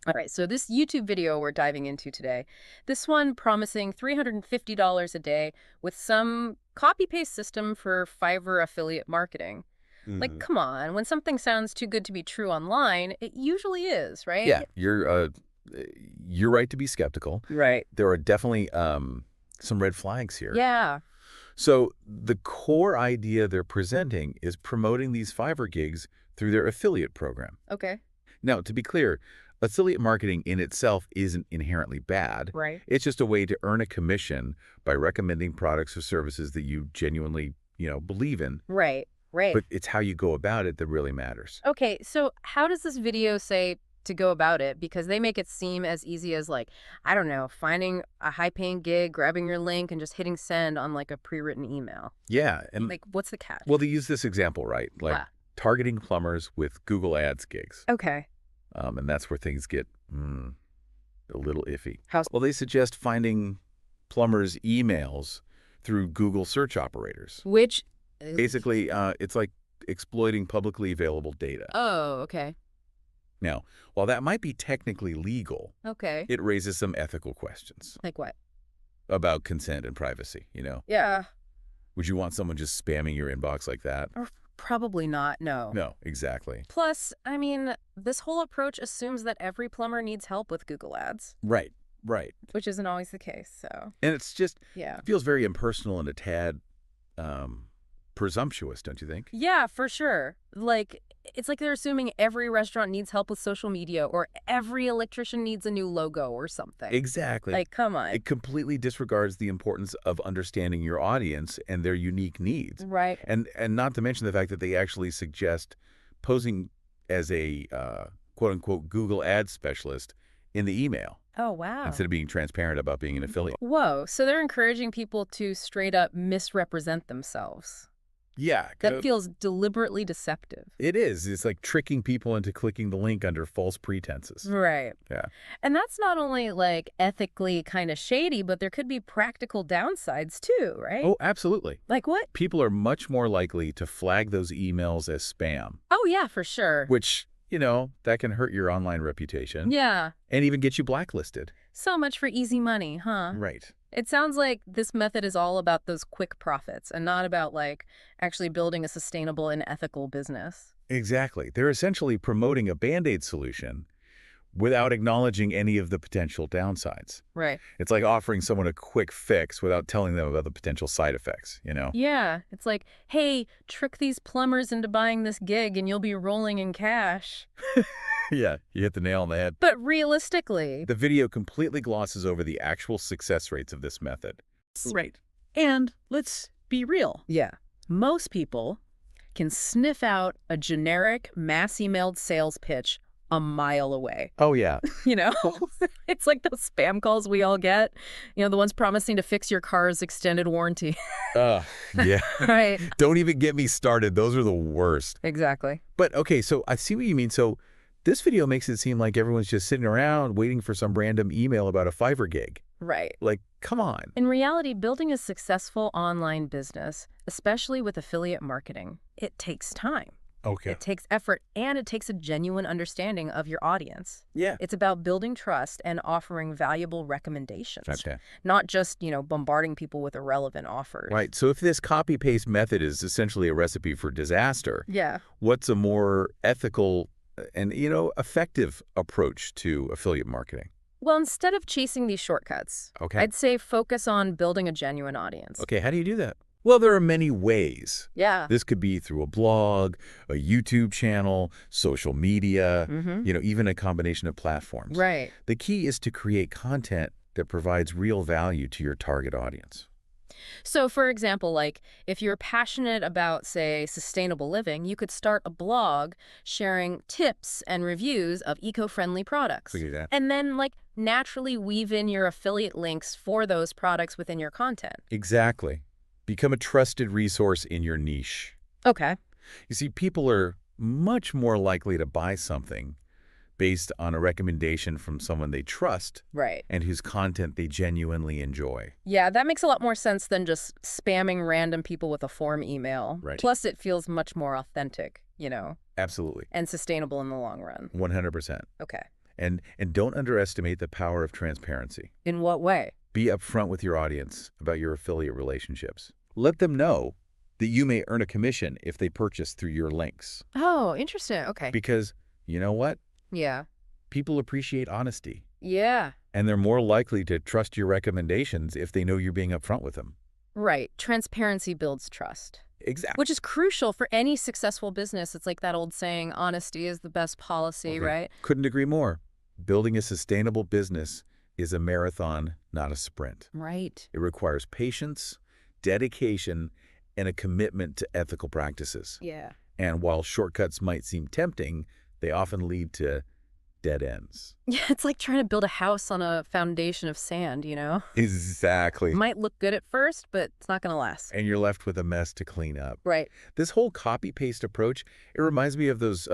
All right, so this YouTube video we're diving into today, this one promising $350 a day with some copy-paste system for Fiverr affiliate marketing. Like, Hmm. come on, when something sounds too good to be true online, it usually is, right? Yeah, you're right to be skeptical. Right. There are definitely some red flags here. Yeah. So the core idea they're presenting is promoting these Fiverr gigs through their affiliate program. Okay. Now, to be clear, affiliate marketing in itself isn't inherently bad. Right. It's just a way to earn a commission by recommending products or services that you genuinely, believe in. Right. Right. But it's how you go about it that really matters. Okay, so how does this video say to go about it? Because they make it seem as easy as like, I don't know, finding a high-paying gig, grabbing your link, and just hitting send on like a pre-written email. Yeah, and Like, what's the catch? well, they use this example, right? Like Ah, targeting plumbers with Google Ads gigs. okay. And that's where things get a little iffy. How? Well, they suggest finding plumbers' emails through Google search operators. Which? Basically, it's like exploiting publicly available data. Oh, okay. Now, while that might be technically legal, Okay. it raises some ethical questions Like what? about consent and privacy, Yeah. Would you want someone just spamming your inbox like that? Or probably not, no. No, exactly. Plus, I mean, this whole approach assumes that every plumber needs help with Google Ads, Right, right. which isn't always the case, so And it's just, yeah. it feels very impersonal and a tad presumptuous, don't you think? Yeah, for sure. Like, it's like they're assuming every restaurant needs help with social media or every electrician needs a new logo or something. Exactly. Like, come on. It completely disregards the importance of understanding your audience and their unique needs. Right. And not to mention the fact that they actually suggest posing as a quote-unquote Google Ads specialist in the email Oh, wow. instead of being transparent about being an affiliate. Whoa. So they're encouraging people to straight up misrepresent themselves. Yeah. That feels deliberately deceptive. It is. It's like tricking people into clicking the link under false pretenses. Right. Yeah. And that's not only like ethically kind of shady, but there could be practical downsides too, right? Oh, absolutely. Like what? People are much more likely to flag those emails as spam, Oh, yeah, for sure. which, that can hurt your online reputation Yeah. and even get you blacklisted. So much for easy money, huh? Right. It sounds like this method is all about those quick profits and not about like actually building a sustainable and ethical business. Exactly. They're essentially promoting a Band-Aid solution without acknowledging any of the potential downsides. Right. It's like offering someone a quick fix without telling them about the potential side effects. Yeah. It's like, hey, trick these plumbers into buying this gig and you'll be rolling in cash. Yeah, you hit the nail on the head. But realistically, The video completely glosses over the actual success rates of this method. Right. And let's be real. yeah. Most people can sniff out a generic mass-emailed sales pitch a mile away. Oh, yeah. You know, it's like those spam calls we all get, the ones promising to fix your car's extended warranty. Yeah. Right. Don't even get me started. Those are the worst. Exactly. But, okay, so I see what you mean. So this video makes it seem like everyone's just sitting around waiting for some random email about a Fiverr gig. Right. Like, come on. In reality, building a successful online business, especially with affiliate marketing, it takes time. Okay. It takes effort, and it takes a genuine understanding of your audience. Yeah. It's about building trust and offering valuable recommendations, Okay. not just, bombarding people with irrelevant offers. Right. So if this copy-paste method is essentially a recipe for disaster, Yeah. what's a more ethical and, effective approach to affiliate marketing? Well, instead of chasing these shortcuts, Okay. I'd say focus on building a genuine audience. Okay, how do you do that? Well, there are many ways. Yeah. This could be through a blog, a YouTube channel, social media, even a combination of platforms. Right. The key is to create content that provides real value to your target audience. So, for example, like if you're passionate about, say, sustainable living, you could start a blog sharing tips and reviews of eco-friendly products. Look at that. And then, naturally weave in your affiliate links for those products within your content. Exactly. Become a trusted resource in your niche. Okay. You see, people are much more likely to buy something based on a recommendation from someone they trust Right. and whose content they genuinely enjoy. Yeah, that makes a lot more sense than just spamming random people with a form email. Right. Plus, it feels much more authentic, Absolutely. and sustainable in the long run. 100%. Okay. And don't underestimate the power of transparency. In what way? Be upfront with your audience about your affiliate relationships. Let them know that you may earn a commission if they purchase through your links. Oh, interesting. Okay. Because, you know what? Yeah. People appreciate honesty. Yeah. And they're more likely to trust your recommendations if they know you're being upfront with them. Right. Transparency builds trust, Exactly. which is crucial for any successful business. It's like that old saying, honesty is the best policy, right? Couldn't agree more. Building a sustainable business is a marathon, not a sprint. Right. It requires patience, dedication, and a commitment to ethical practices. Yeah. And while shortcuts might seem tempting, they often lead to dead ends. Yeah, it's like trying to build a house on a foundation of sand, you know? Exactly. Might look good at first, but it's not going to last. And you're left with a mess to clean up. Right. This whole copy-paste approach, it reminds me of those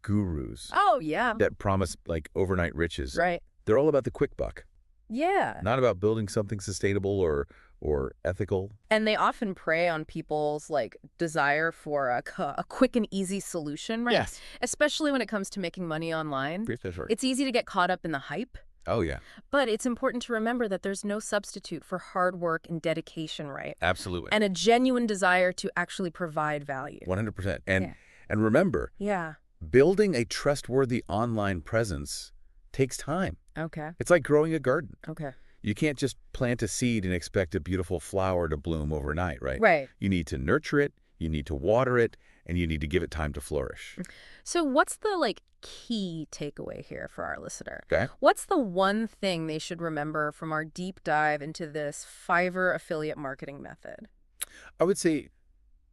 gurus Oh, yeah. that promise like overnight riches. Right. They're all about the quick buck, Yeah. not about building something sustainable or ethical. And they often prey on people's like desire for a quick and easy solution, right? Yes. Especially when it comes to making money online. It's easy to get caught up in the hype, Oh, yeah. but it's important to remember that there's no substitute for hard work and dedication, right? Absolutely. And a genuine desire to actually provide value. 100%. Yeah. And remember, Yeah. building a trustworthy online presence takes time. Okay. It's like growing a garden. Okay. You can't just plant a seed and expect a beautiful flower to bloom overnight, right? Right. You need to nurture it, you need to water it, and you need to give it time to flourish. So what's the like key takeaway here for our listener? Okay? What's the one thing they should remember from our deep dive into this Fiverr affiliate marketing method? I would say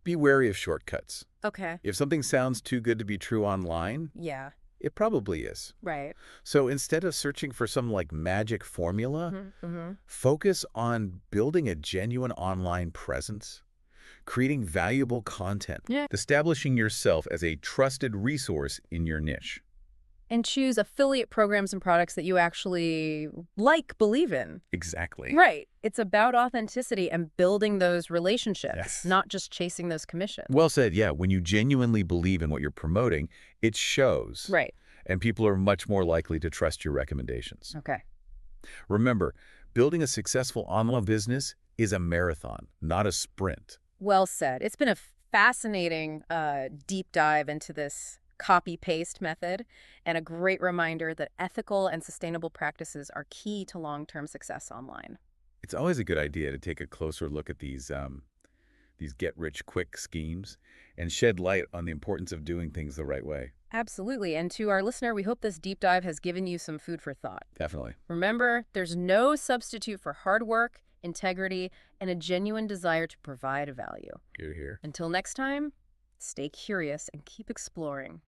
be wary of shortcuts. Okay. If something sounds too good to be true online, Yeah. it probably is. Right. So instead of searching for some like magic formula, Mm-hmm. focus on building a genuine online presence, creating valuable content, Yeah. establishing yourself as a trusted resource in your niche. And choose affiliate programs and products that you actually believe in. Exactly. Right. It's about authenticity and building those relationships, Yes. not just chasing those commissions. Well said. Yeah. When you genuinely believe in what you're promoting, it shows. Right. And people are much more likely to trust your recommendations. Okay. Remember, building a successful online business is a marathon, not a sprint. Well said. It's been a fascinating deep dive into this copy-paste method and a great reminder that ethical and sustainable practices are key to long-term success online. It's always a good idea to take a closer look at these get-rich-quick schemes and shed light on the importance of doing things the right way. Absolutely. And to our listener, we hope this deep dive has given you some food for thought. Definitely. Remember, there's no substitute for hard work, integrity, and a genuine desire to provide value. You're here. Until next time, stay curious and keep exploring.